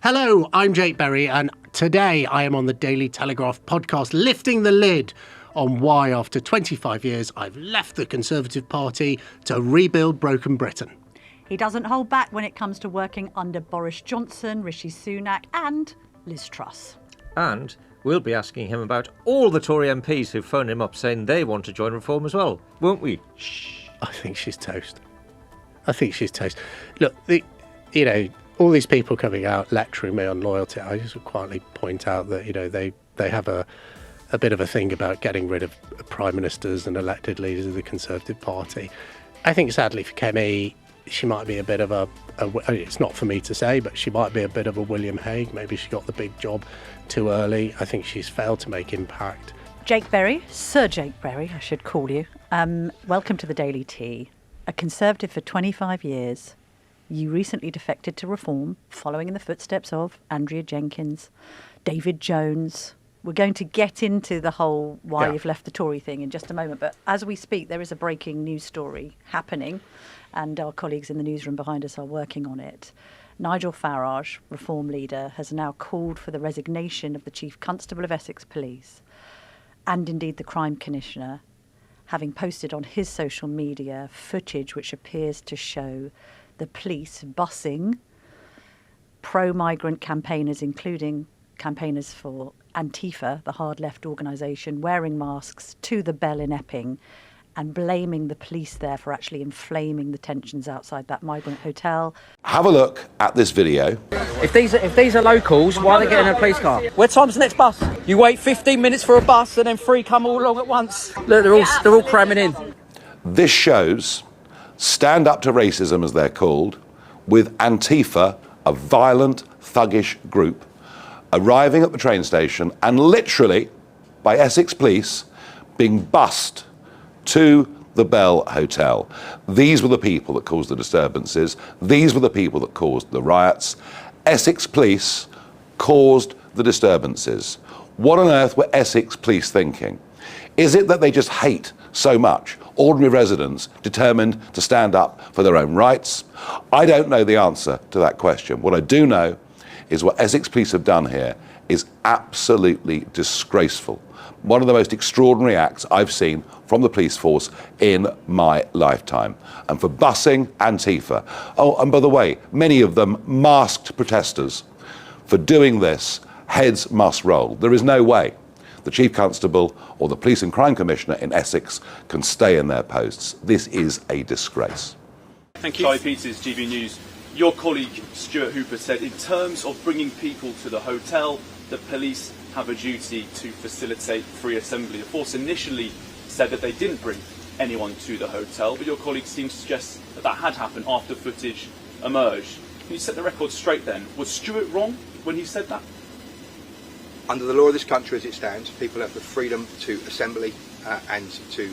Hello, I'm Jake Berry, and today I am on the Daily Telegraph podcast lifting the lid on why, after 25 years, I've left the Conservative Party to rebuild broken Britain. He doesn't hold back when it comes to working under Boris Johnson, Rishi Sunak and Liz Truss. And we'll be asking him about all the Tory MPs who phoned him up saying they want to join Reform as well, won't we? Shh. I think she's toast. Look, all these people coming out lecturing me on loyalty, I just would quietly point out that, they have a bit of a thing about getting rid of prime ministers and elected leaders of the Conservative Party. I think, sadly for Kemi, she might be a bit of it's not for me to say, but she might be a bit of a William Hague. Maybe she got the big job too early. I think she's failed to make impact. Jake Berry, Sir Jake Berry, I should call you. Welcome to the Daily Tea. A Conservative for 25 years. You recently defected to Reform, following in the footsteps of Andrea Jenkins, David Jones. We're going to get into the whole why you've left the Tory thing in just a moment. But as we speak, there is a breaking news story happening, and our colleagues in the newsroom behind us are working on it. Nigel Farage, Reform leader, has now called for the resignation of the Chief Constable of Essex Police and indeed the Crime Commissioner, having posted on his social media footage which appears to show the police bussing pro-migrant campaigners, including campaigners for Antifa, the hard-left organisation, wearing masks to the Bell in Epping and blaming the police there for actually inflaming the tensions outside that migrant hotel. Have a look at this video. If these are locals, why are they getting in a police car? Where time's the next bus? You wait 15 minutes for a bus and then 3 come all along at once. Look, they're all cramming in. This shows Stand Up to Racism, as they're called, with Antifa, a violent, thuggish group, arriving at the train station and literally, by Essex police, being bussed to the Bell Hotel. These were the people that caused the disturbances. These were the people that caused the riots. Essex police caused the disturbances. What on earth were Essex police thinking? Is it that they just hate so much ordinary residents determined to stand up for their own rights? I don't know the answer to that question. What I do know is what Essex police have done here is absolutely disgraceful. One of the most extraordinary acts I've seen from the police force in my lifetime. And for bussing Antifa, oh, and by the way, many of them masked protesters, for doing this, heads must roll. There is no way the Chief Constable or the Police and Crime Commissioner in Essex can stay in their posts. This is a disgrace. Thank you. Charlie Peters, GB News. Your colleague Stuart Hooper said in terms of bringing people to the hotel, the police have a duty to facilitate free assembly. The force initially said that they didn't bring anyone to the hotel, but your colleague seemed to suggest that that had happened after footage emerged. Can you set the record straight then? Was Stuart wrong when he said that? Under the law of this country as it stands, people have the freedom to assembly and to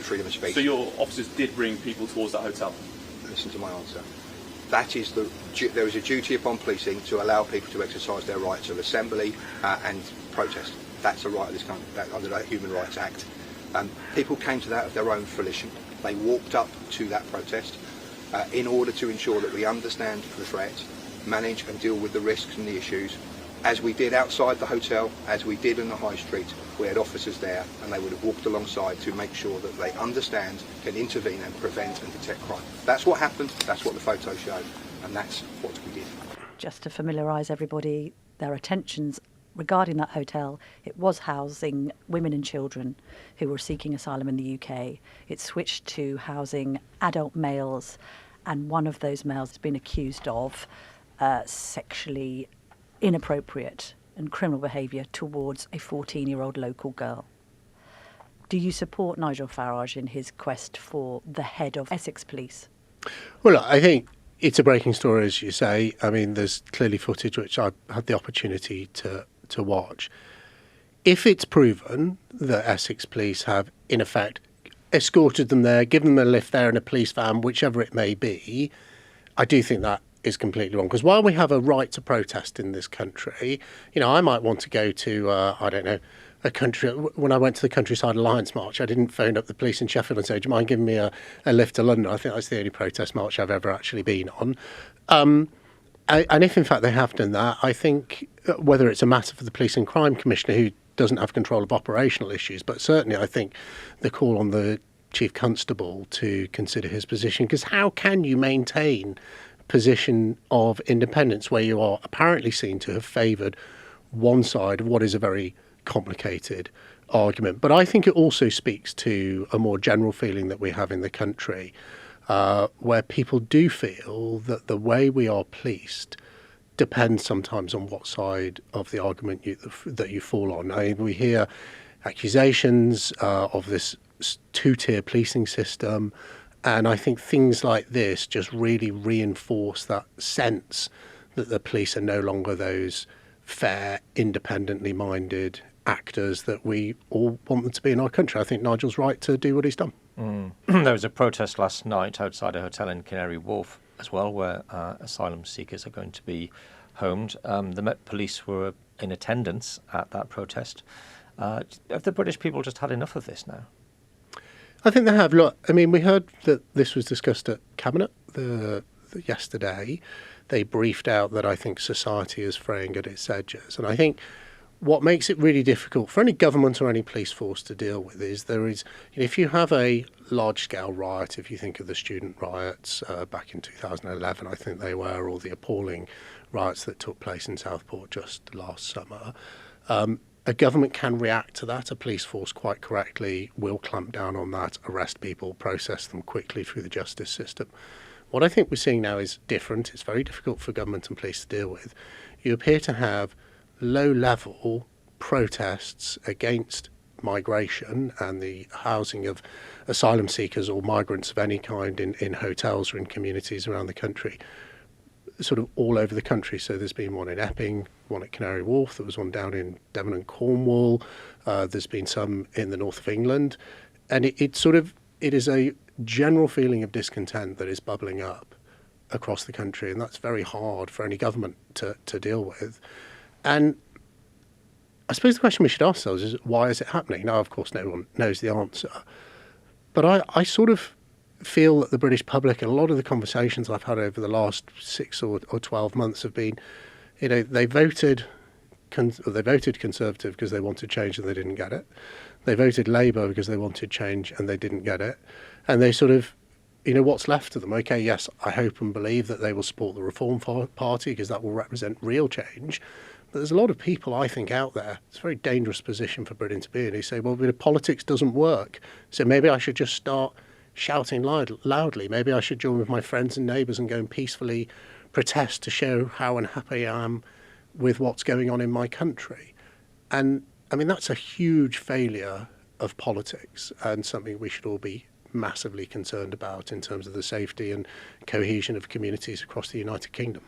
freedom of speech. So your officers did bring people towards that hotel? Listen to my answer. That is there is a duty upon policing to allow people to exercise their rights of assembly and protest. That's a right of this country, under the Human Rights Act. People came to that of their own volition. They walked up to that protest in order to ensure that we understand the threat, manage and deal with the risks and the issues. As we did outside the hotel, as we did in the high street, we had officers there and they would have walked alongside to make sure that they understand, can intervene and prevent and detect crime. That's what happened, that's what the photos show, and that's what we did. Just to familiarise everybody, there are tensions regarding that hotel. It was housing women and children who were seeking asylum in the UK. It switched to housing adult males, and one of those males has been accused of sexually inappropriate and criminal behaviour towards a 14-year-old local girl. Do you support Nigel Farage in his quest for the head of Essex Police? Well, I think it's a breaking story, as you say. I mean, there's clearly footage which I've had the opportunity to watch. If it's proven that Essex Police have, in effect, escorted them there, given them a lift there in a police van, whichever it may be, I do think that is completely wrong. Because while we have a right to protest in this country, I might want to go to, a country. When I went to the Countryside Alliance March, I didn't phone up the police in Sheffield and say, do you mind giving me a lift to London? I think that's the only protest march I've ever actually been on. And if in fact they have done that, I think whether it's a matter for the Police and Crime Commissioner, who doesn't have control of operational issues, but certainly I think the call on the Chief Constable to consider his position, because how can you maintain position of independence where you are apparently seen to have favoured one side of what is a very complicated argument? But I think it also speaks to a more general feeling that we have in the country, where people do feel that the way we are policed depends sometimes on what side of the argument that you fall on. I mean, we hear accusations of this two-tier policing system, and I think things like this just really reinforce that sense that the police are no longer those fair, independently minded actors that we all want them to be in our country. I think Nigel's right to do what he's done. There was a protest last night outside a hotel in Canary Wharf as well, where asylum seekers are going to be homed. The Met Police were in attendance at that protest. Have the British people just had enough of this now? I think they have. Look, I mean, we heard that this was discussed at Cabinet yesterday. They briefed out that I think society is fraying at its edges. And I think what makes it really difficult for any government or any police force to deal with is if you have a large-scale riot, if you think of the student riots back in 2011, I think they were, or the appalling riots that took place in Southport just last summer, a government can react to that. A police force, quite correctly, will clamp down on that, arrest people, process them quickly through the justice system. What I think we're seeing now is different. It's very difficult for government and police to deal with. You appear to have low-level protests against migration and the housing of asylum seekers or migrants of any kind in hotels or in communities around the country, sort of all over the country. So there's been one in Epping, one at Canary Wharf, there was one down in Devon and Cornwall, there's been some in the north of England, and it is a general feeling of discontent that is bubbling up across the country, and that's very hard for any government to deal with. And I suppose the question we should ask ourselves is, why is it happening? Now, of course, no one knows the answer, but I sort of feel that the British public, and a lot of the conversations I've had over the last 6 or 12 months have been, they voted Conservative because they wanted change and they didn't get it. They voted Labour because they wanted change and they didn't get it. And they sort of, what's left of them? Okay, yes, I hope and believe that they will support the Reform Party because that will represent real change. But there's a lot of people, I think, out there. It's a very dangerous position for Britain to be in. Who say, well, politics doesn't work, so maybe I should just start shouting loudly. Maybe I should join with my friends and neighbours and go and peacefully protest to show how unhappy I am with what's going on in my country. And I mean, that's a huge failure of politics and something we should all be massively concerned about in terms of the safety and cohesion of communities across the United Kingdom.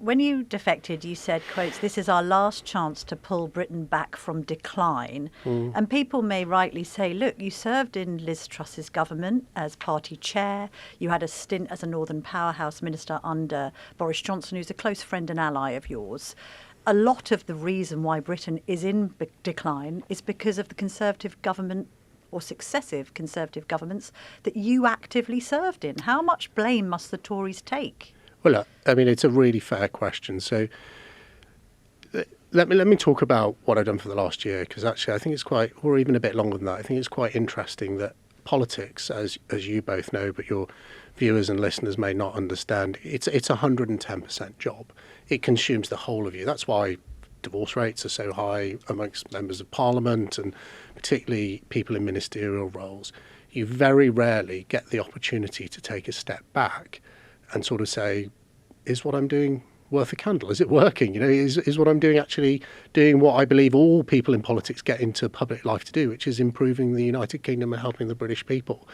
When you defected, you said, quotes, "This is our last chance to pull Britain back from decline." And people may rightly say, look, you served in Liz Truss's government as party chair. You had a stint as a Northern powerhouse minister under Boris Johnson, who's a close friend and ally of yours. A lot of the reason why Britain is in decline is because of the Conservative government or successive Conservative governments that you actively served in. How much blame must the Tories take? Well, I mean, it's a really fair question. So let me talk about what I've done for the last year, because actually I think it's quite, or even a bit longer than that, I think it's quite interesting that politics, as you both know, but your viewers and listeners may not understand, it's 110% job. It consumes the whole of you. That's why divorce rates are so high amongst members of Parliament and particularly people in ministerial roles. You very rarely get the opportunity to take a step back and sort of say, is what I'm doing worth a candle? Is it working? Is what I'm doing actually doing what I believe all people in politics get into public life to do, which is improving the United Kingdom and helping the British people.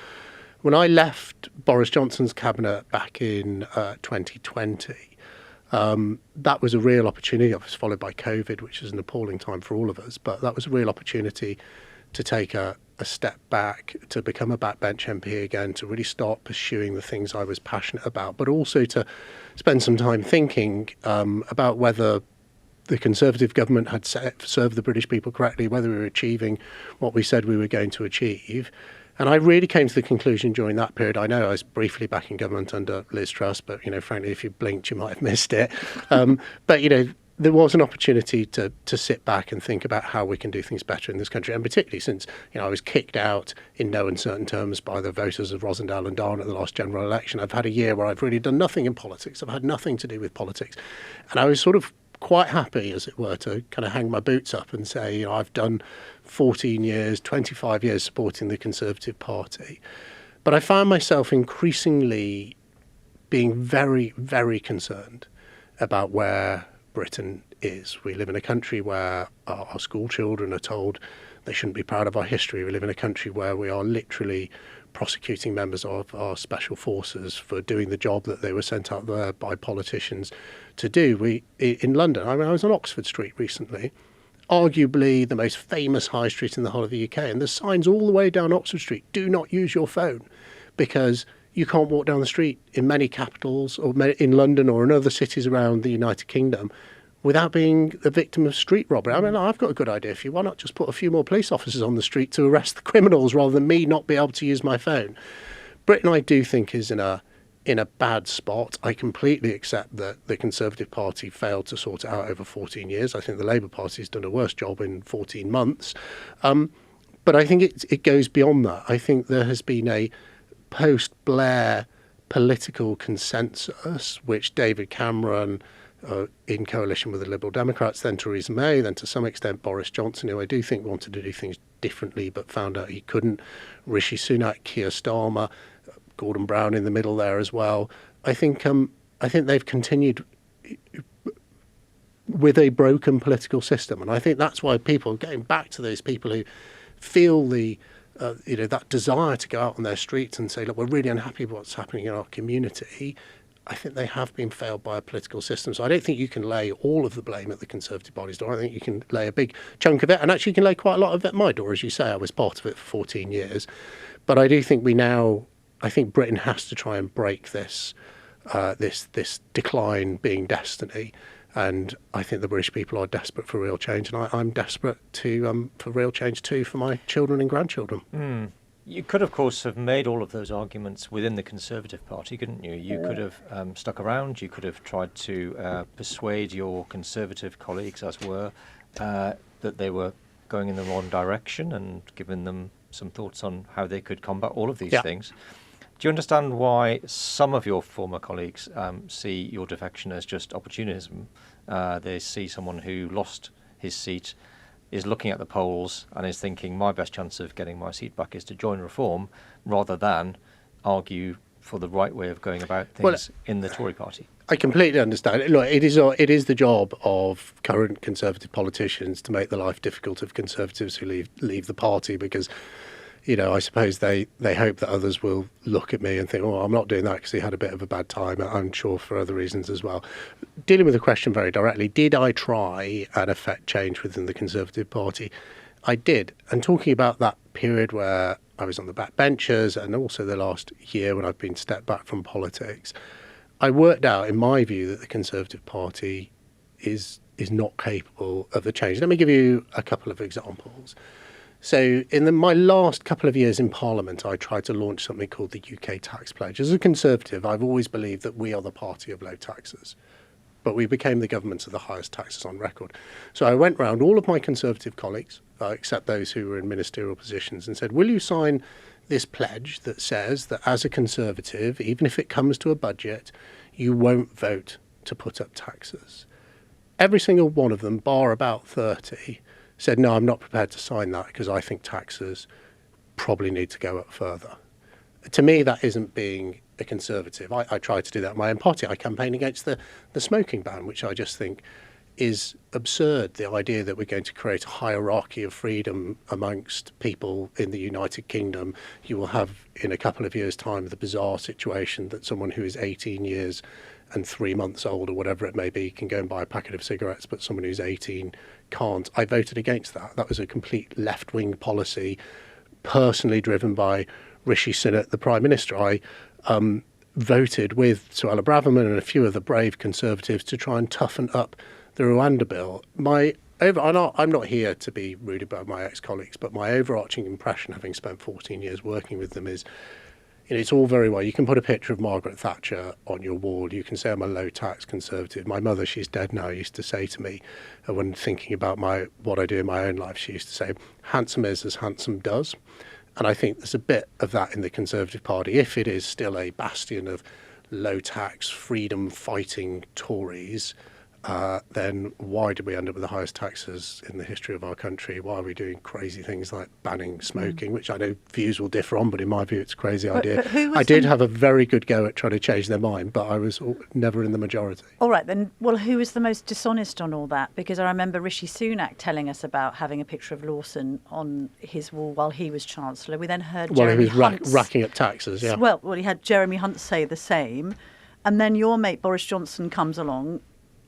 When I left Boris Johnson's cabinet back in 2020, that was a real opportunity. It was followed by COVID, which is an appalling time for all of us, but that was a real opportunity to take a step back, to become a backbench MP again, to really start pursuing the things I was passionate about, but also to spend some time thinking about whether the Conservative government had served the British people correctly, whether we were achieving what we said we were going to achieve, And I really came to the conclusion during that period. I know I was briefly back in government under Liz Truss, but, frankly, if you blinked, you might have missed it. But, there was an opportunity to sit back and think about how we can do things better in this country. And particularly since, I was kicked out in no uncertain terms by the voters of Rosendale and Darwen at the last general election. I've had a year where I've really done nothing in politics. I've had nothing to do with politics. And I was sort of quite happy, as it were, to kind of hang my boots up and say, I've done 14 years, 25 years supporting the Conservative Party. But I found myself increasingly being very, very concerned about where Britain is. We live in a country where our school children are told they shouldn't be proud of our history. We live in a country where we are literally prosecuting members of our special forces for doing the job that they were sent out there by politicians to do. In London, I was on Oxford Street recently, arguably the most famous high street in the whole of the UK, and there's signs all the way down Oxford Street, do not use your phone, because you can't walk down the street in many capitals or in London or in other cities around the United Kingdom without being a victim of street robbery. I mean, I've got a good idea for you. Why not just put a few more police officers on the street to arrest the criminals rather than me not be able to use my phone? Britain, I do think, is in a bad spot. I completely accept that the Conservative Party failed to sort it out over 14 years. I think the Labour Party has done a worse job in 14 months. But I think it goes beyond that. I think there has been a post-Blair political consensus, which David Cameron, in coalition with the Liberal Democrats, then Theresa May, then to some extent Boris Johnson, who I do think wanted to do things differently but found out he couldn't, Rishi Sunak, Keir Starmer, Gordon Brown in the middle there as well. I think they've continued with a broken political system, and I think that's why people, getting back to those people who feel that desire to go out on their streets and say, look, we're really unhappy with what's happening in our community, I think they have been failed by a political system. So I don't think you can lay all of the blame at the Conservative Party's door. I think you can lay a big chunk of it, and actually you can lay quite a lot of it at my door. As you say, I was part of it for 14 years. But I do think I think Britain has to try and break this decline being destiny. And I think the British people are desperate for real change, and I'm desperate for real change too for my children and grandchildren. You could, of course, have made all of those arguments within the Conservative Party, couldn't you? You could have stuck around. You could have tried to persuade your Conservative colleagues, as were, that they were going in the wrong direction and given them some thoughts on how they could combat all of these things. Do you understand why some of your former colleagues see your defection as just opportunism? They see someone who lost his seat, is looking at the polls and is thinking, my best chance of getting my seat back is to join Reform, rather than argue for the right way of going about things in the Tory party. I completely understand. Look, it is the job of current Conservative politicians to make the life difficult of Conservatives who leave the party, because I suppose they hope that others will look at me and think, oh, I'm not doing that because he had a bit of a bad time. I'm sure for other reasons as well. Dealing with the question very directly, did I try and affect change within the Conservative Party? I did. And talking about that period where I was on the back benches and also the last year when I've been stepped back from politics, I worked out, in my view, that the Conservative Party is not capable of the change. Let me give you a couple of examples. So in my last couple of years in Parliament, I tried to launch something called the UK Tax Pledge. As a Conservative, I've always believed that we are the party of low taxes, but we became the government of the highest taxes on record. So I went round all of my Conservative colleagues, except those who were in ministerial positions, and said, will you sign this pledge that says that as a Conservative, even if it comes to a budget, you won't vote to put up taxes? Every single one of them, bar about 30, said, no, I'm not prepared to sign that because I think taxes probably need to go up further. To me, that isn't being a Conservative. I tried to do that in my own party. I campaigned against the smoking ban, which I just think is absurd. The idea that we're going to create a hierarchy of freedom amongst people in the United Kingdom. You will have, in a couple of years' time, the bizarre situation that someone who is 18 years and 3 months old or whatever it may be can go and buy a packet of cigarettes, but someone who's 18 can't. I voted against that. That was a complete left-wing policy, personally driven by Rishi Sunak, the Prime Minister. I voted with Suella Braverman and a few of the brave Conservatives to try and toughen up the Rwanda bill. My I'm not here to be rude about my ex-colleagues, but my overarching impression, having spent 14 years working with them, is it's all very well. You can put a picture of Margaret Thatcher on your wall. You can say I'm a low-tax Conservative. My mother, she's dead now, used to say to me, when thinking about what I do in my own life, she used to say, handsome is as handsome does. And I think there's a bit of that in the Conservative Party, if it is still a bastion of low-tax, freedom-fighting Tories. Then why did we end up with the highest taxes in the history of our country? Why are we doing crazy things like banning smoking, which I know views will differ on, but in my view it's a crazy idea. I did have a very good go at trying to change their mind, but I was never in the majority. All right, then, well, who was the most dishonest on all that? Because I remember Rishi Sunak telling us about having a picture of Lawson on his wall while he was Chancellor. We then heard Jeremy he was racking up taxes, yeah. Well, he had Jeremy Hunt say the same. And then your mate Boris Johnson comes along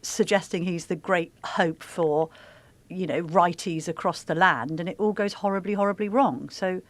suggesting he's the great hope for, righties across the land, and it all goes horribly, horribly wrong. So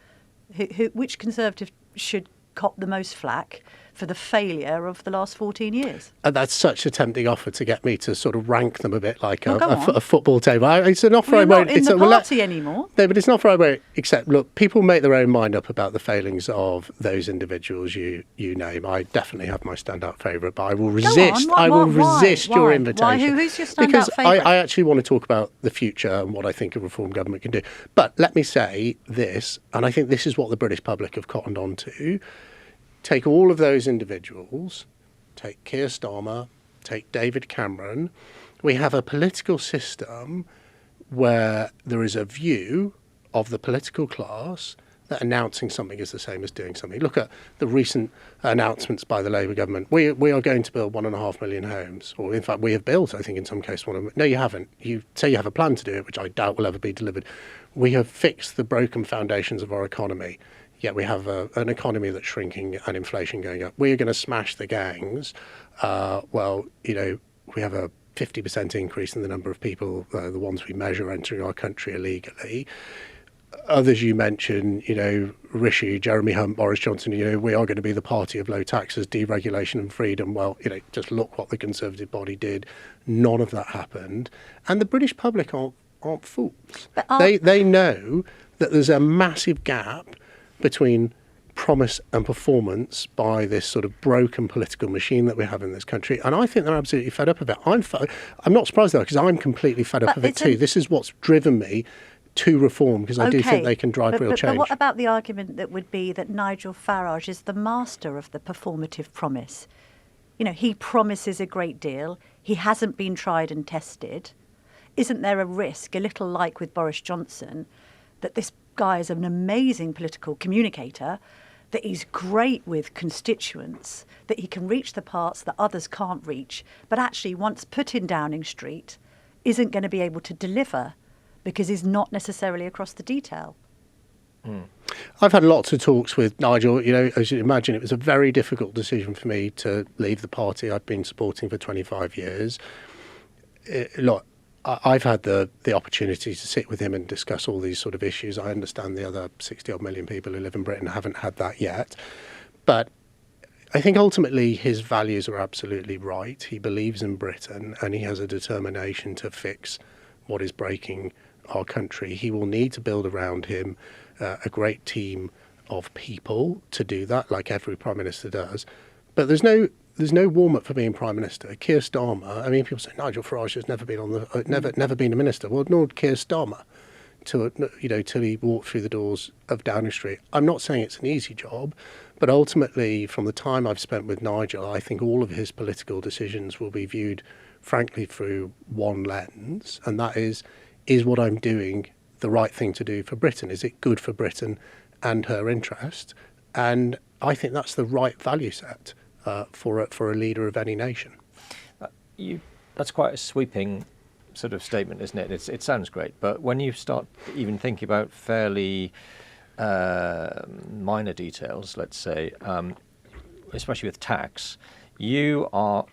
which Conservative should cop the most flack for the failure of the last 14 years? And that's such a tempting offer to get me to sort of rank them a bit like a football table. It's an offer I won't... You're not in the party anymore. No, but it's an offer I won't accept. Look, people make their own mind up about the failings of those individuals you name. I definitely have my standout favourite, but I will resist. Resist your invitation. Why? Who's your standout because favourite? I actually want to talk about the future and what I think a reform government can do. But let me say this, and I think this is what the British public have cottoned on to. Take all of those individuals, take Keir Starmer, take David Cameron. We have a political system where there is a view of the political class that announcing something is the same as doing something. Look at the recent announcements by the Labour government. We are going to build 1.5 million homes, or in fact we have built, I think in some cases, No, you haven't. You say you have a plan to do it, which I doubt will ever be delivered. We have fixed the broken foundations of our economy. Yet we have an economy that's shrinking and inflation going up. We're going to smash the gangs. We have a 50% increase in the number of people, the ones we measure, entering our country illegally. Others you mentioned, Rishi, Jeremy Hunt, Boris Johnson, we are going to be the party of low taxes, deregulation and freedom. Well, just look what the Conservative body did. None of that happened. And the British public aren't fools. They know that there's a massive gap between promise and performance by this sort of broken political machine that we have in this country. And I think they're absolutely fed up of it. I'm not surprised, though, because I'm completely fed up of it too. This is what's driven me to reform, because I do think they can drive real change. But what about the argument that would be that Nigel Farage is the master of the performative promise? He promises a great deal. He hasn't been tried and tested. Isn't there a risk, a little like with Boris Johnson, that this guy is an amazing political communicator, that he's great with constituents, that he can reach the parts that others can't reach, but actually once put in Downing Street isn't going to be able to deliver because he's not necessarily across the detail? I've had lots of talks with Nigel. As you imagine, it was a very difficult decision for me to leave the party I've been supporting for 25 years. I've had the opportunity to sit with him and discuss all these sort of issues. I understand the other 60-odd million people who live in Britain haven't had that yet. But I think ultimately his values are absolutely right. He believes in Britain and he has a determination to fix what is breaking our country. He will need to build around him a great team of people to do that, like every Prime Minister does. But there's no warm-up for being Prime Minister. Keir Starmer, people say Nigel Farage has never been never been a minister. Well, nor did Keir Starmer till he walked through the doors of Downing Street. I'm not saying it's an easy job, but ultimately, from the time I've spent with Nigel, I think all of his political decisions will be viewed, frankly, through one lens, and that is what I'm doing the right thing to do for Britain? Is it good for Britain and her interest? And I think that's the right value set for a leader of any nation. That's quite a sweeping sort of statement, isn't it? It sounds great, but when you start even thinking about fairly minor details, let's say, especially with tax, you are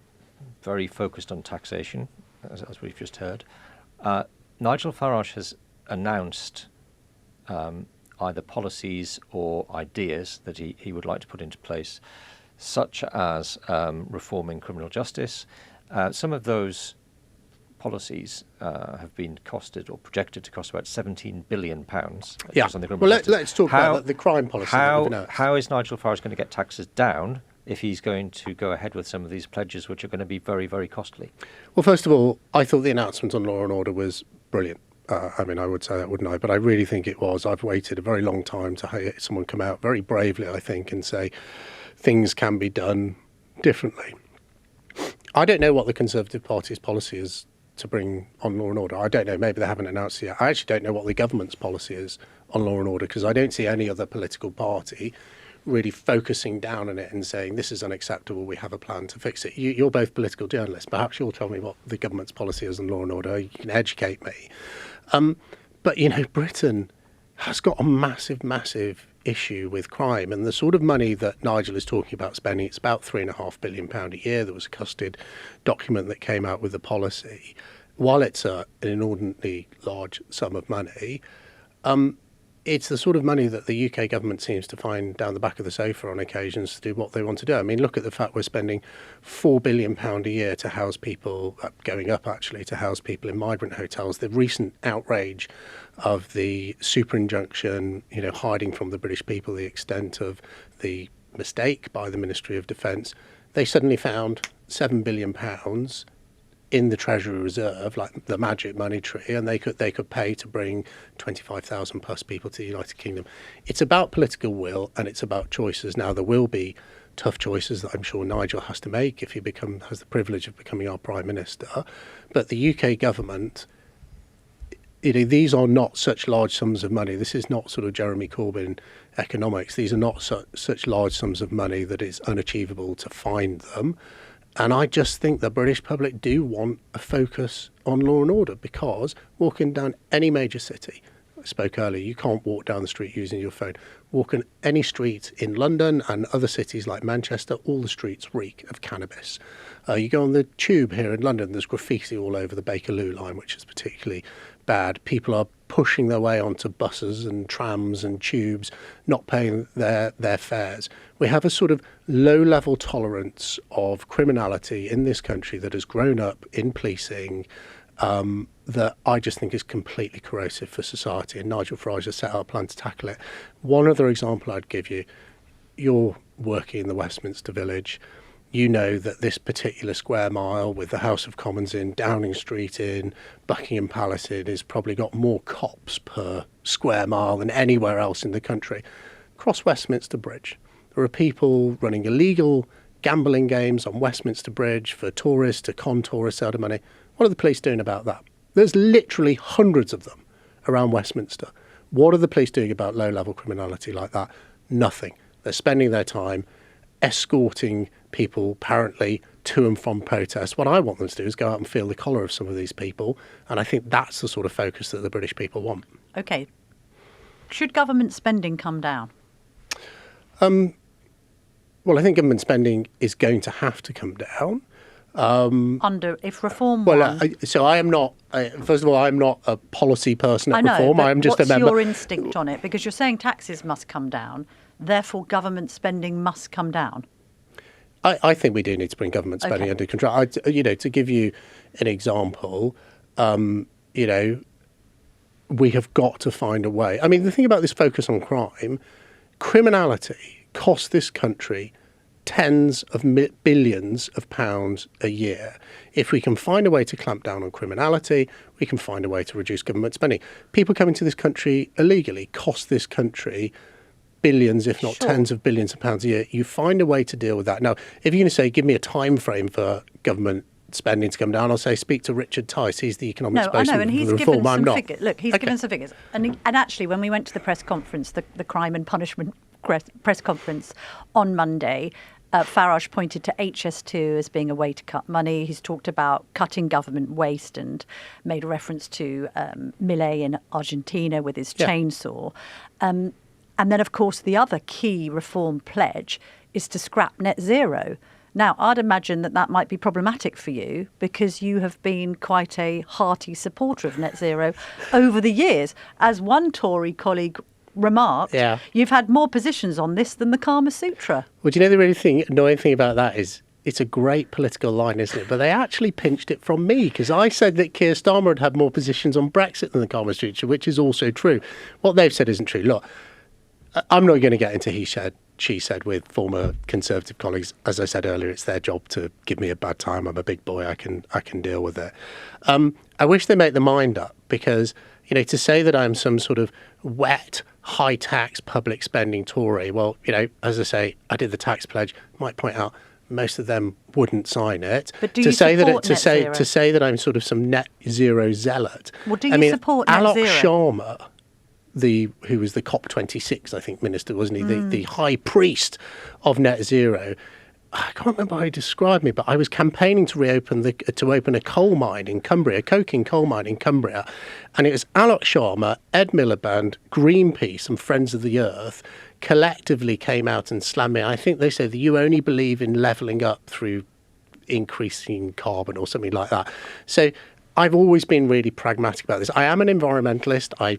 very focused on taxation, as we've just heard. Nigel Farage has announced either policies or ideas that he would like to put into place, such as reforming criminal justice. Some of those policies have been costed or projected to cost about £17 billion. Yeah. On the criminal Well, justice. let's talk about the crime policy. How is Nigel Farage going to get taxes down if he's going to go ahead with some of these pledges, which are going to be very, very costly? Well, first of all, I thought the announcement on Law and Order was brilliant. I mean, I would say that, wouldn't I? But I really think it was. I've waited a very long time to hear someone come out very bravely, I think, and say things can be done differently. I don't know what the Conservative Party's policy is to bring on Law and Order. I don't know. Maybe they haven't announced it yet. I actually don't know what the government's policy is on Law and Order, because I don't see any other political party really focusing down on it and saying this is unacceptable, we have a plan to fix it. You're both political journalists. Perhaps you'll tell me what the government's policy is on Law and Order. You can educate me. But, you know, Britain has got a massive, massive issue with crime, and the sort of money that Nigel is talking about spending, it's about £3.5 billion a year. There was a custard document that came out with the policy. While it's an inordinately large sum of money, it's the sort of money that the UK government seems to find down the back of the sofa on occasions to do what they want to do. I mean, look at the fact we're spending £4 billion a year to house people, going up actually, to house people in migrant hotels. The recent outrage of the super injunction, you know, hiding from the British people the extent of the mistake by the Ministry of Defence. They suddenly found £7 billion in the Treasury Reserve, like the magic money tree, and they could pay to bring 25,000 plus people to the United Kingdom. It's about political will, and it's about choices. Now, there will be tough choices that I'm sure Nigel has to make if he has the privilege of becoming our Prime Minister. But the UK government, you know, these are not such large sums of money. This is not sort of Jeremy Corbyn economics. These are not such large sums of money that it's unachievable to find them. And I just think the British public do want a focus on law and order, because walking down any major city, I spoke earlier, you can't walk down the street using your phone. Walk on any street in London and other cities like Manchester, all the streets reek of cannabis. You go on the tube here in London, there's graffiti all over the Bakerloo line, which is particularly bad. People are pushing their way onto buses and trams and tubes, not paying their fares. We have a sort of low-level tolerance of criminality in this country that has grown up in policing, that I just think is completely corrosive for society, and Nigel Farage has set out a plan to tackle it. One other example I'd give you, you're working in the Westminster Village. You know that this particular square mile with the House of Commons in, Downing Street in, Buckingham Palace in, has probably got more cops per square mile than anywhere else in the country. Across Westminster Bridge, there are people running illegal gambling games on Westminster Bridge for tourists to con tourists out of money. What are the police doing about that? There's literally hundreds of them around Westminster. What are the police doing about low-level criminality like that? Nothing. They're spending their time escorting people apparently to and from protests. What I want them to do is go out and feel the collar of some of these people, and I think that's the sort of focus that the British people want. OK. Should government spending come down? Well, I think government spending is going to have to come down. If reform so I am not, first of all, I'm not a policy person at reform. I am just a member. What's your instinct on it? Because you're saying taxes must come down, therefore government spending must come down. I think we do need to bring government spending under control. To give you an example, we have got to find a way. I mean, the thing about this focus on crime, criminality costs this country tens of billions of pounds a year. If we can find a way to clamp down on criminality, we can find a way to reduce government spending. People coming to this country illegally cost this country billions, if not tens of billions of pounds a year. You find a way to deal with that. Now, if you're going to say, give me a time frame for government spending to come down, I'll say speak to Richard Tice. He's the economic spokesman and he's for the reform. given some figures. Look, he's given some figures. And actually, when we went to the press conference, the crime and punishment press conference on Monday, Farage pointed to HS2 as being a way to cut money. He's talked about cutting government waste and made a reference to Milei in Argentina with his chainsaw. And then, of course, the other key reform pledge is to scrap net zero. Now, I'd imagine that might be problematic for you because you have been quite a hearty supporter of net zero over the years. As one Tory colleague remarked, you've had more positions on this than the Kama Sutra. Well, do you know the really annoying thing about that is it's a great political line, isn't it? But they actually pinched it from me because I said that Keir Starmer had more positions on Brexit than the carbon future, which is also true. What they've said isn't true. Look, I'm not going to get into he said, she said with former Conservative colleagues. As I said earlier, it's their job to give me a bad time. I'm a big boy. I can deal with it. I wish they make their mind up because, to say that I'm some sort of wet, high tax, public spending Tory, well, as I say, I did the tax pledge. Might point out most of them wouldn't sign it. But do you support net zero? To say that I'm sort of some net zero zealot. Well, do you support net Alok zero? Sharma, who was the COP26, I think, minister, wasn't he? The high priest of net zero. I can't remember how he described me, but I was campaigning to open a coal mine in Cumbria, a coking coal mine in Cumbria, and it was Alok Sharma, Ed Miliband, Greenpeace, and Friends of the Earth collectively came out and slammed me. I think they said that you only believe in levelling up through increasing carbon or something like that. So I've always been really pragmatic about this. I am an environmentalist. I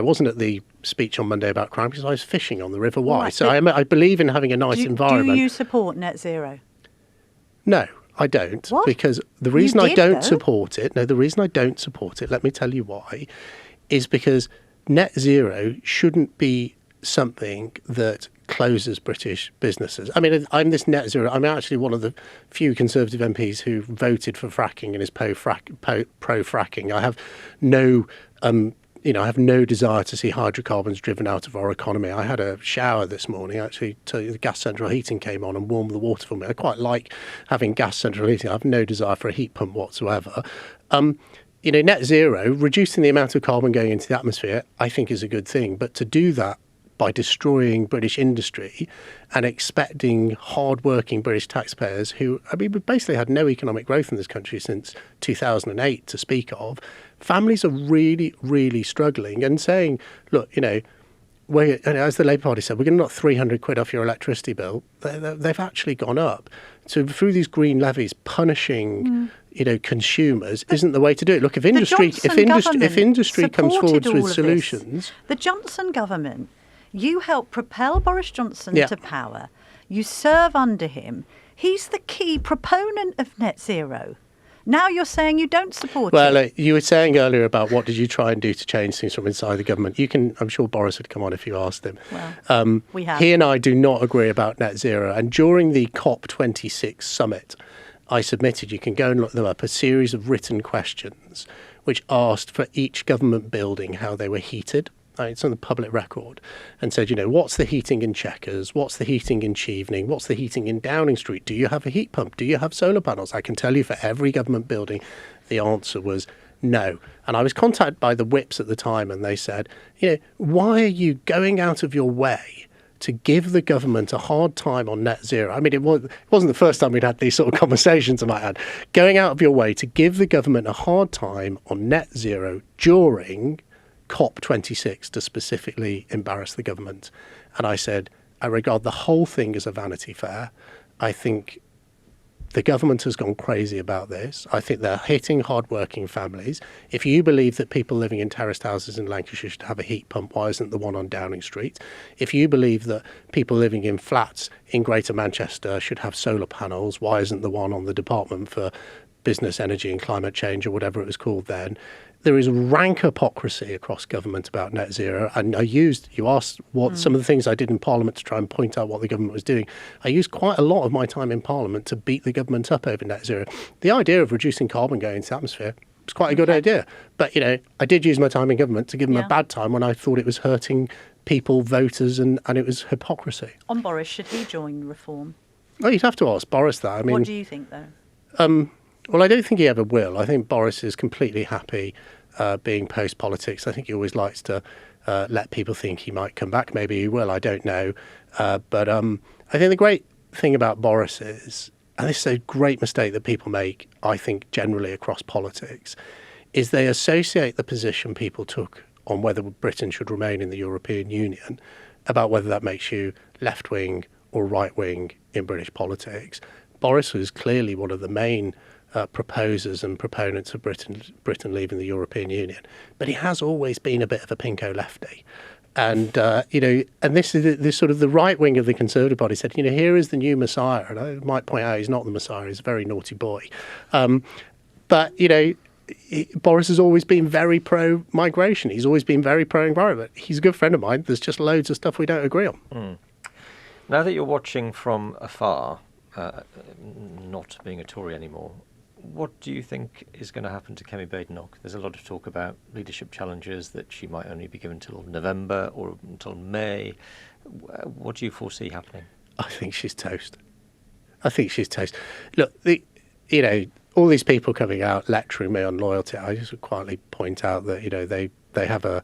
wasn't at the speech on Monday about crime because I was fishing on the River Wye. Right, so I believe in having a nice environment. Do you support net zero? No, I don't. What? Because the reason I don't though. support it, let me tell you why, is because net zero shouldn't be something that closes British businesses. I mean, I'm this net zero. I'm actually one of the few Conservative MPs who voted for fracking and is pro-fracking. I have no, I have no desire to see hydrocarbons driven out of our economy. I had a shower this morning. Actually, the gas central heating came on and warmed the water for me. I quite like having gas central heating. I have no desire for a heat pump whatsoever. Net zero, reducing the amount of carbon going into the atmosphere, I think is a good thing. But to do that by destroying British industry and expecting hard-working British taxpayers who, we've basically had no economic growth in this country since 2008 to speak of. Families are really, really struggling and saying, look, as the Labour Party said, we're going to knock 300 quid off your electricity bill. They've actually gone up. So through these green levies, punishing consumers isn't the way to do it. Look, if industry comes forward with solutions, the Johnson government. You helped propel Boris Johnson to power. You serve under him. He's the key proponent of net zero. Now you're saying you don't support it. Well, you were saying earlier about what did you try and do to change things from inside the government. I'm sure Boris would come on if you asked him. Well, we have. He and I do not agree about net zero. And during the COP26 summit, I submitted, you can go and look them up, a series of written questions which asked for each government building how they were heated. It's on the public record, and said, what's the heating in Chequers? What's the heating in Chevening? What's the heating in Downing Street? Do you have a heat pump? Do you have solar panels? I can tell you for every government building, the answer was no. And I was contacted by the whips at the time, and they said, why are you going out of your way to give the government a hard time on net zero? I mean, it wasn't the first time we'd had these sort of conversations, I might add. Going out of your way to give the government a hard time on net zero during COP26 to specifically embarrass the government. And I said, I regard the whole thing as a Vanity Fair. I think the government has gone crazy about this. I think they're hitting hard-working families. If you believe that people living in terraced houses in Lancashire should have a heat pump, why isn't the one on Downing Street? If you believe that people living in flats in Greater Manchester should have solar panels, why isn't the one on the Department for Business, Energy and Climate Change, or whatever it was called then? There is rank hypocrisy across government about net zero. And you asked what some of the things I did in Parliament to try and point out what the government was doing. I used quite a lot of my time in Parliament to beat the government up over net zero. The idea of reducing carbon going into the atmosphere was quite a good idea. But, I did use my time in government to give them a bad time when I thought it was hurting people, voters, and it was hypocrisy. On Boris, should he join Reform? Well, you'd have to ask Boris that. I mean, what do you think, though? Well, I don't think he ever will. I think Boris is completely happy being post-politics. I think he always likes to let people think he might come back. Maybe he will. I don't know. But I think the great thing about Boris is, and this is a great mistake that people make, I think, generally across politics, is they associate the position people took on whether Britain should remain in the European Union about whether that makes you left-wing or right-wing in British politics. Boris was clearly one of the main proposers and proponents of Britain leaving the European Union. But he has always been a bit of a pinko lefty. And, and this is this sort of the right wing of the Conservative Party said, here is the new Messiah. And I might point out he's not the Messiah, he's a very naughty boy. But Boris has always been very pro-migration. He's always been very pro-environment. He's a good friend of mine. There's just loads of stuff we don't agree on. Mm. Now that you're watching from afar, not being a Tory anymore, what do you think is going to happen to Kemi Badenoch? There's a lot of talk about leadership challenges, that she might only be given until November or until May. What do you foresee happening? I think she's toast. Look, all these people coming out lecturing me on loyalty, I just would quietly point out that, they have a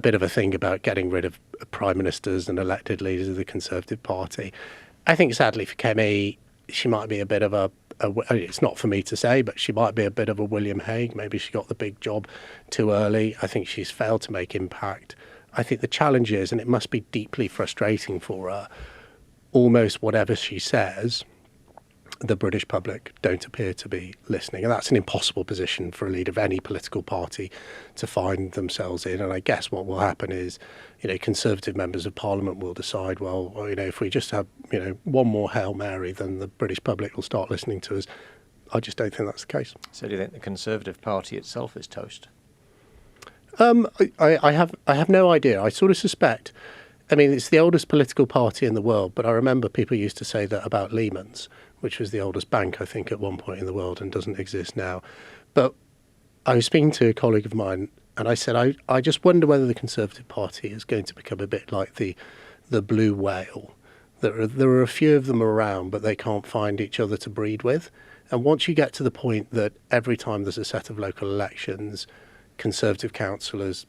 bit of a thing about getting rid of prime ministers and elected leaders of the Conservative Party. I think sadly for Kemi, she might be a bit of it's not for me to say, but she might be a bit of a William Hague. Maybe she got the big job too early. I think she's failed to make impact. I think the challenge is, and it must be deeply frustrating for her, almost whatever she says, the British public don't appear to be listening. And that's an impossible position for a leader of any political party to find themselves in. And I guess what will happen is, Conservative members of Parliament will decide, well, if we just have, one more Hail Mary, then the British public will start listening to us. I just don't think that's the case. So do you think the Conservative Party itself is toast? I have no idea. I sort of suspect. It's the oldest political party in the world, but I remember people used to say that about Lehman's, which was the oldest bank, I think, at one point in the world and doesn't exist now. But I was speaking to a colleague of mine and I said, I just wonder whether the Conservative Party is going to become a bit like the blue whale. There are a few of them around, but they can't find each other to breed with. And once you get to the point that every time there's a set of local elections, Conservative councillors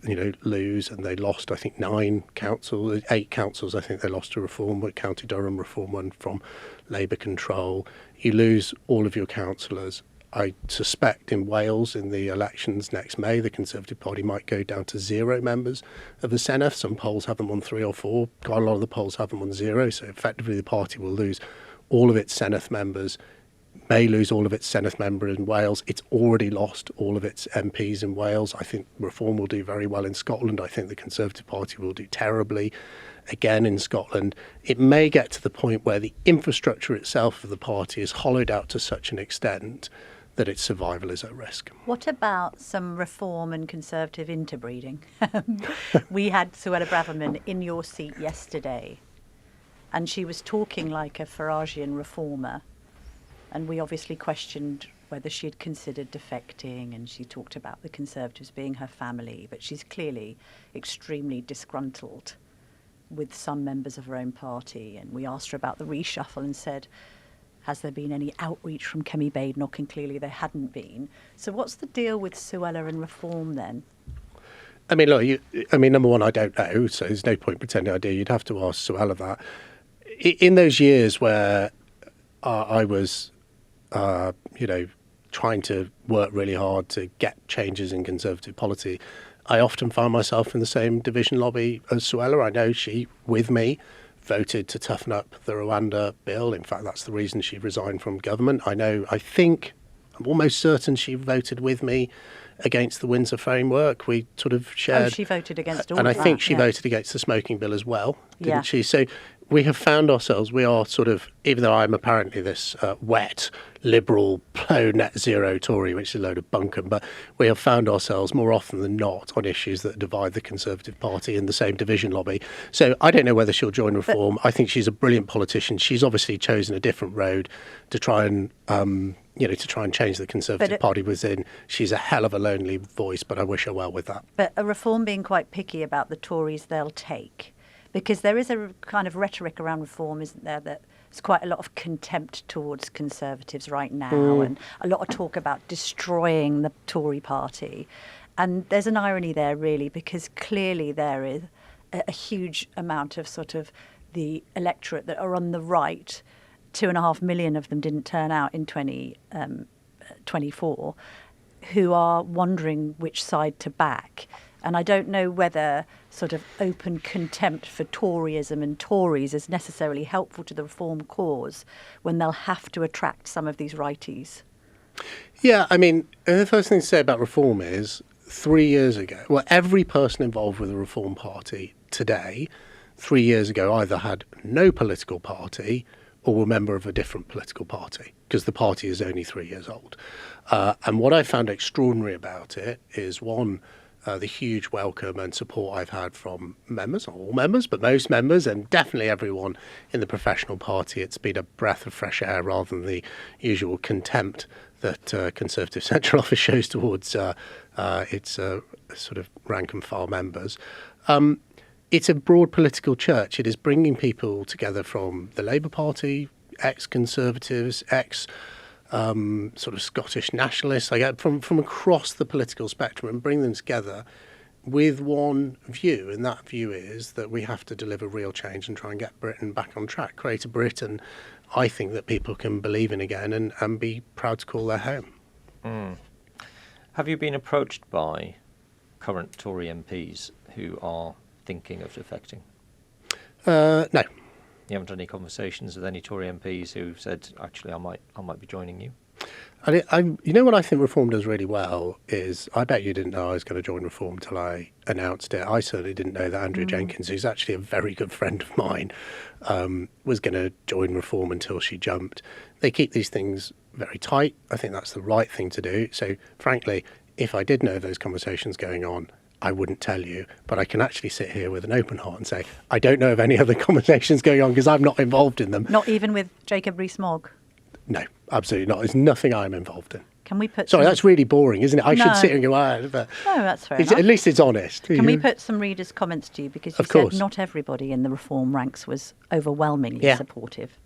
lose, and they lost, I think, 8 councils, I think they lost to Reform, but County Durham Reform won from Labour control. You lose all of your councillors. I suspect in Wales, in the elections next May, the Conservative Party might go down to 0 members of the Senedd. Some polls have them on 3 or 4. Quite a lot of the polls have them on 0. So effectively the party will lose all of its Senedd members, may lose all of its Senedd members in Wales. It's already lost all of its MPs in Wales. I think Reform will do very well in Scotland. I think the Conservative Party will do terribly again in Scotland. It may get to the point where the infrastructure itself of the party is hollowed out to such an extent that its survival is at risk. What about some Reform and Conservative interbreeding? We had Suella Braverman in your seat yesterday, and she was talking like a Faragian reformer, and we obviously questioned whether she had considered defecting, and she talked about the Conservatives being her family, but she's clearly extremely disgruntled with some members of her own party. And we asked her about the reshuffle and said, has there been any outreach from Kemi Badenoch? And clearly there hadn't been. So what's the deal with Suella and Reform then? Look, number one, I don't know, so there's no point pretending I do. You'd have to ask Suella that. In those years where I was, trying to work really hard to get changes in Conservative policy, I often found myself in the same division lobby as Suella. I know she, with me, voted to toughen up the Rwanda bill. In fact, that's the reason she resigned from government. I'm almost certain she voted with me against the Windsor framework. We sort of shared. Oh, she voted against all and of I think that, she yeah. voted against the smoking bill as well, didn't Yeah. she? So we have found ourselves, we are sort of, even though I'm apparently this wet, liberal, pro-net zero Tory, which is a load of bunkum, but we have found ourselves more often than not on issues that divide the Conservative Party in the same division lobby. So I don't know whether she'll join Reform. I think she's a brilliant politician. She's obviously chosen a different road to try and change the Conservative Party within. She's a hell of a lonely voice, but I wish her well with that. But a Reform being quite picky about the Tories they'll take, because there is a kind of rhetoric around Reform, isn't there, that there's quite a lot of contempt towards Conservatives right now, and a lot of talk about destroying the Tory party. And there's an irony there, really, because clearly there is a huge amount of sort of the electorate that are on the right. 2.5 million of them didn't turn out in 2024, who are wondering which side to back. And I don't know whether sort of open contempt for Toryism and Tories is necessarily helpful to the Reform cause when they'll have to attract some of these righties. Yeah, the first thing to say about Reform is 3 years ago, well, every person involved with the Reform Party today, 3 years ago, either had no political party or were a member of a different political party, because the party is only 3 years old. And what I found extraordinary about it is, one, the huge welcome and support I've had from members, not all members, but most members, and definitely everyone in the professional party. It's been a breath of fresh air rather than the usual contempt that Conservative Central Office shows towards its sort of rank and file members. It's a broad political church. It is bringing people together from the Labour Party, ex-Conservatives, sort of Scottish nationalists, like from across the political spectrum, and bring them together with one view. And that view is that we have to deliver real change and try and get Britain back on track, create a Britain, I think, that people can believe in again and be proud to call their home. Have you been approached by current Tory MPs who are thinking of defecting? No. You haven't had any conversations with any Tory MPs who said, actually, I might be joining you? You know what I think Reform does really well is, I bet you didn't know I was going to join Reform till I announced it. I certainly didn't know that Andrea Jenkins, who's actually a very good friend of mine, was going to join Reform until she jumped. They keep these things very tight. I think that's the right thing to do. So, frankly, if I did know those conversations going on, I wouldn't tell you, but I can actually sit here with an open heart and say, I don't know of any other conversations going on because I'm not involved in them. Not even with Jacob Rees-Mogg? No, absolutely not. There's nothing I'm involved in. Can we put? Sorry, that's really boring, isn't it? I should sit here and go, but no, that's fair enough. At least it's honest. Can we put some readers' comments to you? Because you said not everybody in the Reform ranks was overwhelmingly supportive.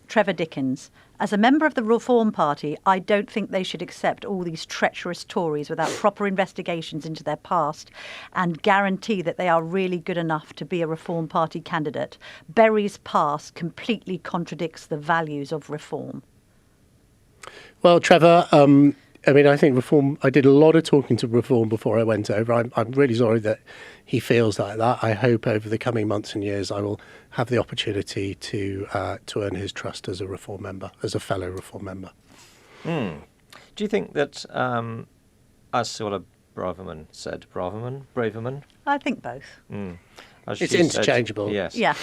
Trevor Dickens, as a member of the Reform Party, I don't think they should accept all these treacherous Tories without proper investigations into their past and guarantee that they are really good enough to be a Reform Party candidate. Berry's past completely contradicts the values of Reform. Well, Trevor, I think Reform, I did a lot of talking to Reform before I went over. I'm really sorry that he feels like that. I hope over the coming months and years I will have the opportunity to earn his trust as a Reform member, as a fellow Reform member. Do you think that, as Suella Braverman said, Braverman? I think both. It's interchangeable. Yes. Yeah.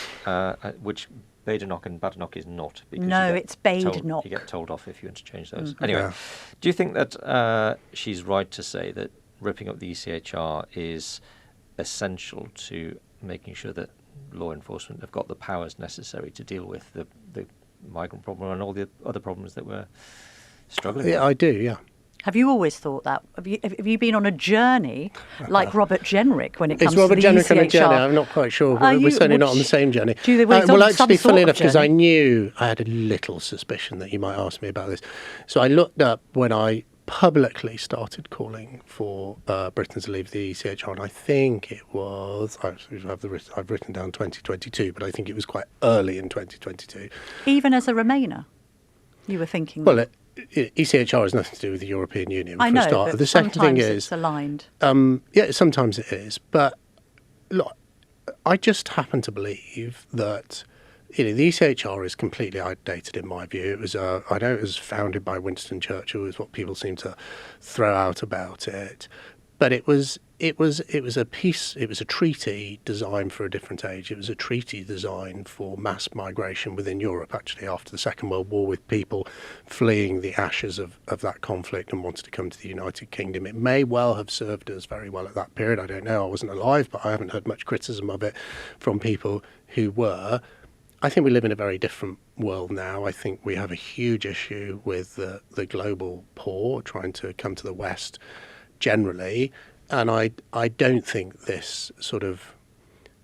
Which Badenoch and Badenoch is not. No, it's Badenoch. You get told off if you interchange those. Anyway, do you think that she's right to say that ripping up the ECHR is essential to making sure that law enforcement have got the powers necessary to deal with the migrant problem and all the other problems that we're struggling with? Yeah, I do, yeah. Have you always thought that? Have you been on a journey like Robert Jenrick when it comes to the ECHR? Is Robert Jenrick on a journey? I'm not quite sure. We're certainly not on the same journey. Well, actually, funnily enough, because I knew I had a little suspicion that you might ask me about this. So I looked up when I publicly started calling for Britain to leave the ECHR, and I think it was, I've written down 2022, but I think it was quite early in 2022. Even as a Remainer, you were thinking well, ECHR has nothing to do with the European Union, I know, for a start. But the second thing is it's aligned. Yeah, sometimes it is, but look, I just happen to believe that the ECHR is completely outdated in my view. It was I know it was founded by Winston Churchill, is what people seem to throw out about it, but it was a treaty designed for a different age. It was a treaty designed for mass migration within Europe, actually, after the Second World War, with people fleeing the ashes of that conflict and wanted to come to the United Kingdom. It may well have served us very well at that period. I don't know. I wasn't alive, but I haven't heard much criticism of it from people who were. I think we live in a very different world now. I think we have a huge issue with the global poor trying to come to the West generally. And I don't think this sort of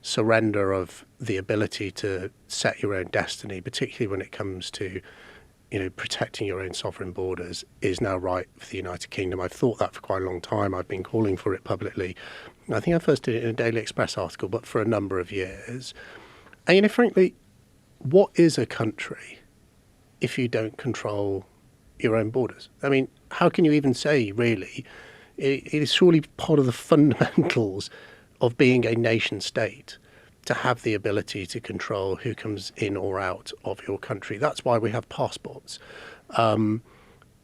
surrender of the ability to set your own destiny, particularly when it comes to, protecting your own sovereign borders, is now right for the United Kingdom. I've thought that for quite a long time. I've been calling for it publicly. I think I first did it in a Daily Express article, but for a number of years. And, frankly, what is a country if you don't control your own borders? I mean, how can you even say, really, it is surely part of the fundamentals of being a nation state to have the ability to control who comes in or out of your country. That's why we have passports. And,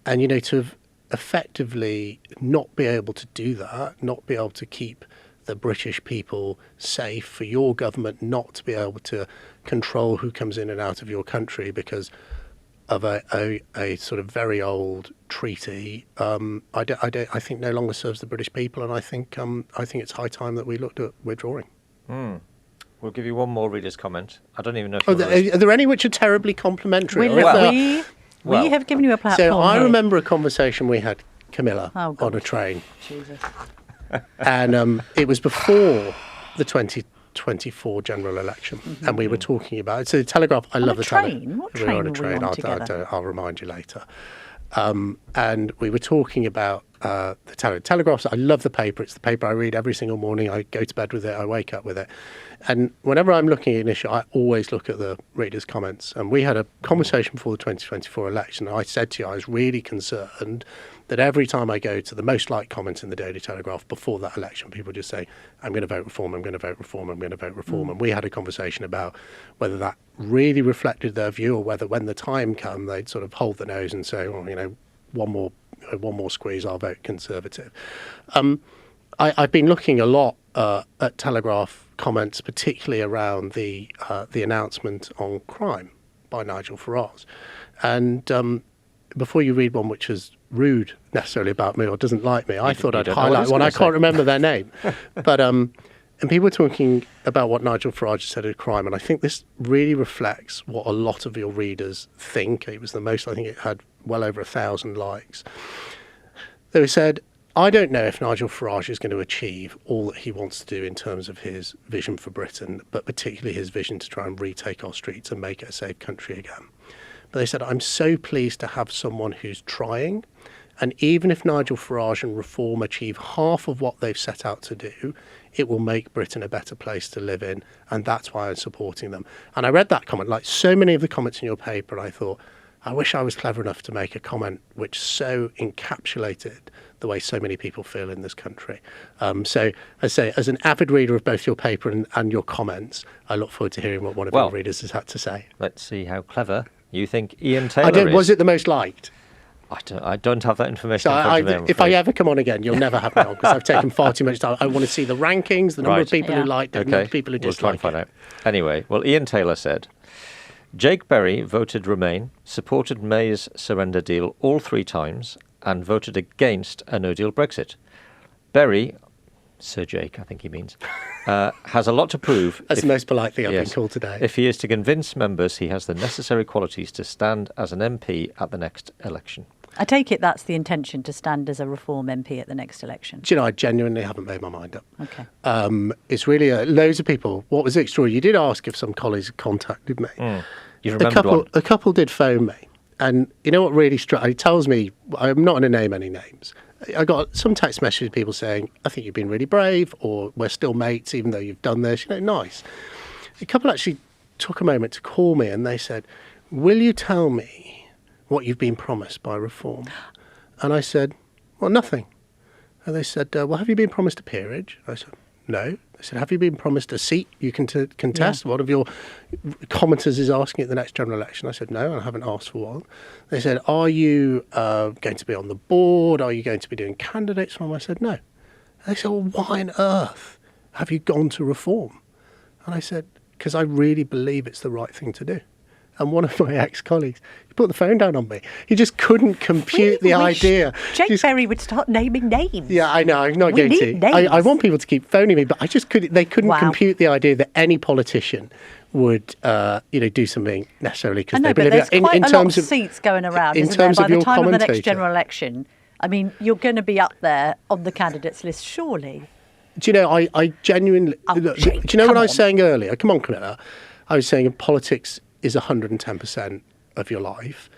to have effectively not be able to do that, not be able to keep the British people safe, for your government not to be able to control who comes in and out of your country because of a sort of very old treaty, I think no longer serves the British people, and I think it's high time that we looked at withdrawing. We'll give you one more reader's comment. I don't even know if are there any which are terribly complimentary? We have given you a platform. So I here. remember a conversation we had, Camilla, on a train. Jesus. And it was before the 2024 general election, and we were talking about it. So the Telegraph, I love the train. What we were train on a were we train. on together? I'll remind you later. And we were talking about the Telegraph. I love the paper. It's the paper I read every single morning. I go to bed with it. I wake up with it. And whenever I'm looking at an issue, I always look at the readers' comments. And we had a conversation before the 2024 election. And I said to you, I was really concerned that every time I go to the most liked comments in the Daily Telegraph before that election, people just say, I'm going to vote reform, I'm going to vote reform, I'm going to vote reform. And we had a conversation about whether that really reflected their view, or whether when the time came, they'd sort of hold the nose and say, well, one more squeeze, I'll vote Conservative. I've been looking a lot at Telegraph comments, particularly around the announcement on crime by Nigel Farage. And before you read one which is rude necessarily about me or doesn't like me, I thought I'd highlight one. I can't remember their name. But and people were talking about what Nigel Farage said of crime, and I think this really reflects what a lot of your readers think. It was the most, I think it had well over 1,000 likes. They said, I don't know if Nigel Farage is going to achieve all that he wants to do in terms of his vision for Britain, but particularly his vision to try and retake our streets and make it a safe country again. But they said, I'm so pleased to have someone who's trying. And even if Nigel Farage and Reform achieve half of what they've set out to do, it will make Britain a better place to live in. And that's why I'm supporting them. And I read that comment, like so many of the comments in your paper, and I thought, I wish I was clever enough to make a comment which so encapsulated the way so many people feel in this country. So I say, as an avid reader of both your paper and your comments, I look forward to hearing what one of your readers has had to say. Let's see how clever you think Ian Taylor is. Was it the most liked? I don't have that information. If I ever come on again, you'll never have me on, because I've taken far too much time. I want to see the rankings, the number of people who liked it, the number of people who disliked it. We'll try and find out. Anyway, Ian Taylor said, Jake Berry voted Remain, supported May's surrender deal all 3 times, and voted against a no-deal Brexit. Berry, Sir Jake, I think he means, has a lot to prove. That's the most polite thing I've been called today. If he is to convince members he has the necessary qualities to stand as an MP at the next election. I take it that's the intention, to stand as a Reform MP at the next election. Do you know, I genuinely haven't made my mind up. Okay. It's really loads of people. What was extraordinary, you did ask if some colleagues had contacted me. You remembered one? A couple did phone me. And you know what really struck? It tells me, I'm not going to name any names. I got some text messages, people saying, I think you've been really brave, or we're still mates even though you've done this. Nice. A couple actually took a moment to call me, and they said, will you tell me what you've been promised by Reform? And I said, well, nothing. And they said, well, have you been promised a peerage? I said, no. They said, have you been promised a seat you can contest? Yeah. One of your commenters is asking at the next general election. I said, no, I haven't asked for one. They said, are you going to be on the board? Are you going to be doing candidates from? I said, no. And they said, well, why on earth have you gone to Reform? And I said, because I really believe it's the right thing to do. And one of my ex-colleagues, he put the phone down on me. He just couldn't compute the idea. Jake Berry would start naming names. Yeah, I know. I'm not going to. I want people to keep phoning me, but I just couldn't. They couldn't compute the idea that any politician would, do something necessarily because they believe it. There's quite a lot of seats going around, isn't there? By the time of the next general election, I mean, you're going to be up there on the candidates list, surely. Do you know? I genuinely. Do you know what I was saying earlier? Come on, Camilla. I was saying in politics is 110% of your life.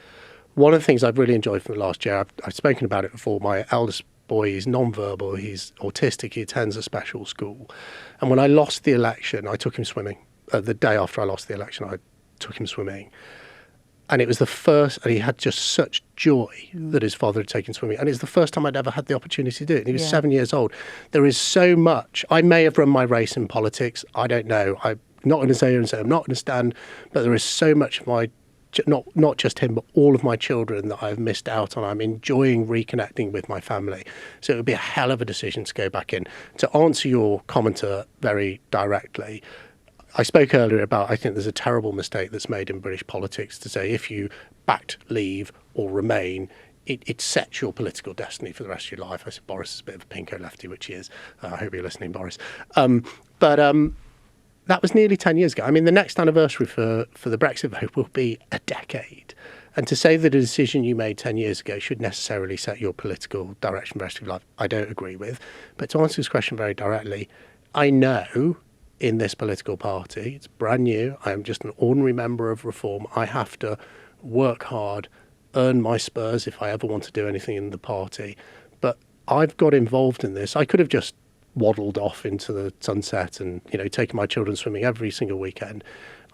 One of the things I've really enjoyed from the last year, I've spoken about it before, my eldest boy is non-verbal, he's autistic, he attends a special school. And when I lost the election, I took him swimming. The day after I lost the election, I took him swimming. And it was the first, and he had just such joy that his father had taken swimming. And it's the first time I'd ever had the opportunity to do it. And he was 7 years old. There is so much. I may have run my race in politics. I don't know. I'm not going to say I'm not going to stand, but there is so much of my not just him, but all of my children that I've missed out on. I'm enjoying reconnecting with my family. So it would be a hell of a decision to go back in. To answer your commenter very directly, I spoke earlier about, I think there's a terrible mistake that's made in British politics to say if you backed Leave or Remain, it sets your political destiny for the rest of your life. I said Boris is a bit of a pinko lefty, which he is. I hope you're listening, Boris. But that was nearly 10 years ago. I mean, the next anniversary for the Brexit vote will be a decade. And to say that a decision you made 10 years ago should necessarily set your political direction for the rest of your life, I don't agree with. But to answer this question very directly, I know in this political party, it's brand new, I am just an ordinary member of Reform. I have to work hard, earn my spurs if I ever want to do anything in the party. But I've got involved in this. I could have just waddled off into the sunset and, taken my children swimming every single weekend.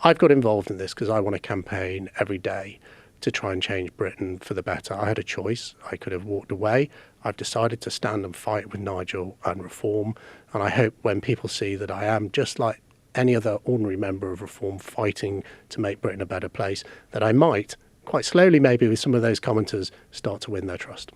I've got involved in this because I want to campaign every day to try and change Britain for the better. I had a choice. I could have walked away. I've decided to stand and fight with Nigel and Reform. And I hope when people see that I am just like any other ordinary member of Reform fighting to make Britain a better place, that I might, quite slowly maybe with some of those commenters, start to win their trust.